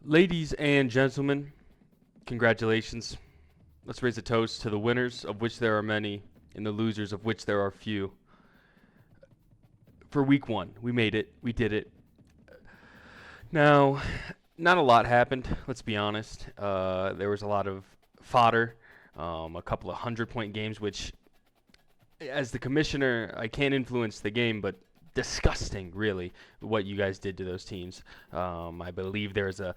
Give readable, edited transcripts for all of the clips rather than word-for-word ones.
Ladies and gentlemen, congratulations. Let's raise a toast to the winners, of which there are many, and the losers, of which there are few. For week one, we made it. We did it. Now, not a lot happened, let's be honest. There was a lot of fodder, a couple of 100-point games, which, as the commissioner, I can't influence the game, but disgusting, really, what you guys did to those teams. I believe there's a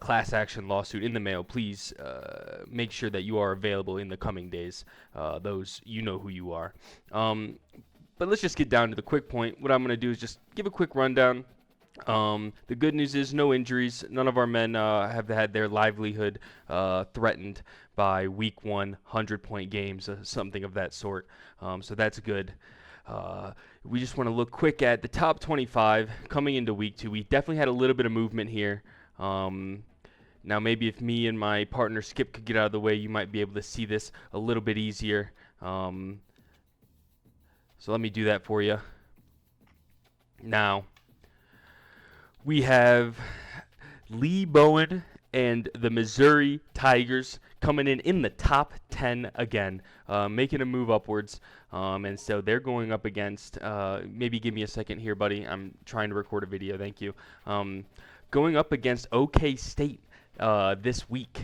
class action lawsuit in the mail. Please make sure that you are available in the coming days. Those, you know who you are. But let's just get down to the quick point. What I'm going to do is just give a quick rundown. The good news is no injuries. None of our men have had their livelihood threatened by week one 100-point games, something of that sort. So that's good. We just want to look quick at the top 25 coming into week two. We definitely had a little bit of movement here. Now maybe if me and my partner Skip could get out of the way, you might be able to see this a little bit easier. So let me do that for you. Now, we have Lee Bowen and the Missouri Tigers coming in the top 10 again, making a move upwards. And so they're going up against, maybe give me a second here, buddy. I'm trying to record a video. Thank you. Going up against OK State this week,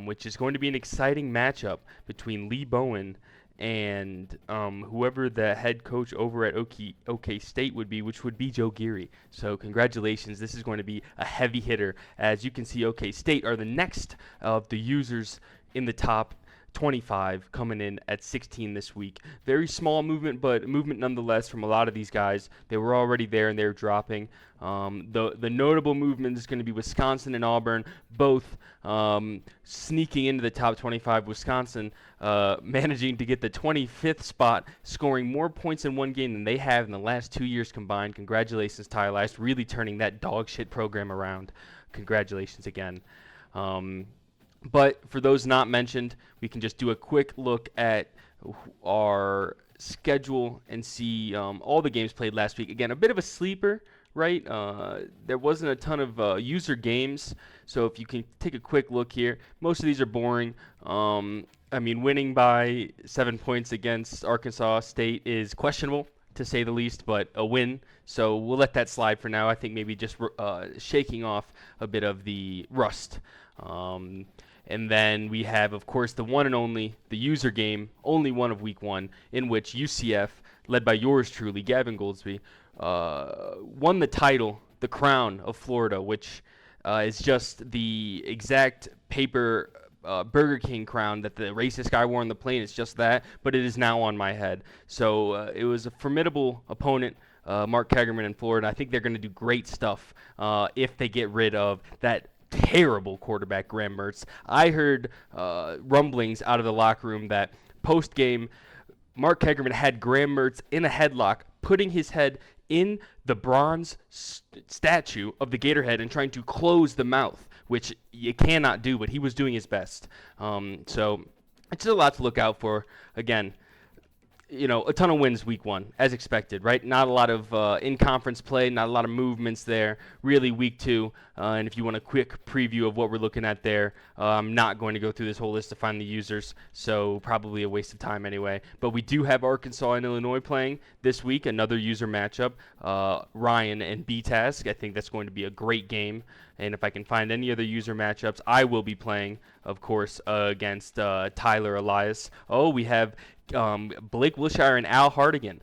which is going to be an exciting matchup between Lee Bowen and whoever the head coach over at OK State would be, which would be Joe Geary. So congratulations. This is going to be a heavy hitter. As you can see, OK State are the next of the users in the top 25, coming in at 16 this week. Very small movement, but movement nonetheless from a lot of these guys. They were already there and they're dropping. The notable movement is going to be Wisconsin and Auburn, both sneaking into the top 25. Wisconsin managing to get the 25th spot, scoring more points in one game than they have in the last 2 years combined. Congratulations, Ty Last, really turning that dog shit program around. Congratulations again. But for those not mentioned, we can just do a quick look at our schedule and see all the games played last week. Again, a bit of a sleeper, right? There wasn't a ton of user games, so if you can take a quick look here, most of these are boring. I mean, winning by 7 points against Arkansas State is questionable, to say the least, but a win. So we'll let that slide for now. I think maybe just shaking off a bit of the rust. And then we have, of course, the one and only, the user game, only one of week one, in which UCF, led by yours truly, Gavin Goldsby, won the title, the crown of Florida, which is just the exact paper Burger King crown that the racist guy wore on the plane. It's just that, but it is now on my head. So it was a formidable opponent, Mark Kagerman in Florida. I think they're going to do great stuff if they get rid of that terrible quarterback, Graham Mertz. I heard rumblings out of the locker room that post-game, Mark Kagerman had Graham Mertz in a headlock, putting his head in the bronze statue of the Gatorhead and trying to close the mouth, which you cannot do, but he was doing his best. So it's a lot to look out for. Again, you know, a ton of wins week one, as expected, right? Not a lot of in-conference play, not a lot of movements there. Really week two, and if you want a quick preview of what we're looking at there, I'm not going to go through this whole list to find the users, so probably a waste of time anyway. But we do have Arkansas and Illinois playing this week, another user matchup, Ryan and B-Task. I think that's going to be a great game, and if I can find any other user matchups, I will be playing, of course, against Tyler Elias. Oh, we have Blake Wilshire and Al Hardigan.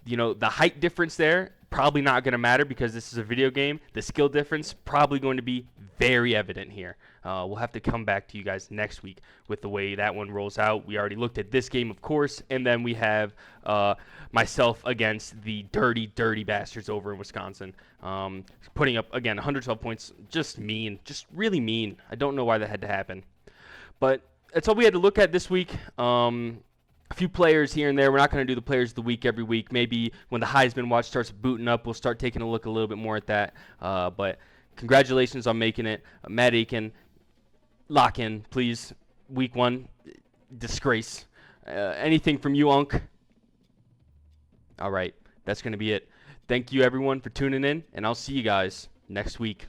You know, the height difference there, probably not going to matter because this is a video game. The skill difference, probably going to be very evident here. We'll have to come back to you guys next week with the way that one rolls out. We already looked at this game, of course, and then we have myself against the dirty, dirty bastards over in Wisconsin. Putting up, again, 112 points. Just mean. Just really mean. I don't know why that had to happen. But that's all we had to look at this week. A few players here and there. We're not going to do the players of the week every week. Maybe when the Heisman watch starts booting up, we'll start taking a look a little bit more at that. But congratulations on making it. Matt Aiken, lock in, please. Week one, disgrace. Anything from you, Unc? All right, that's going to be it. Thank you, everyone, for tuning in, and I'll see you guys next week.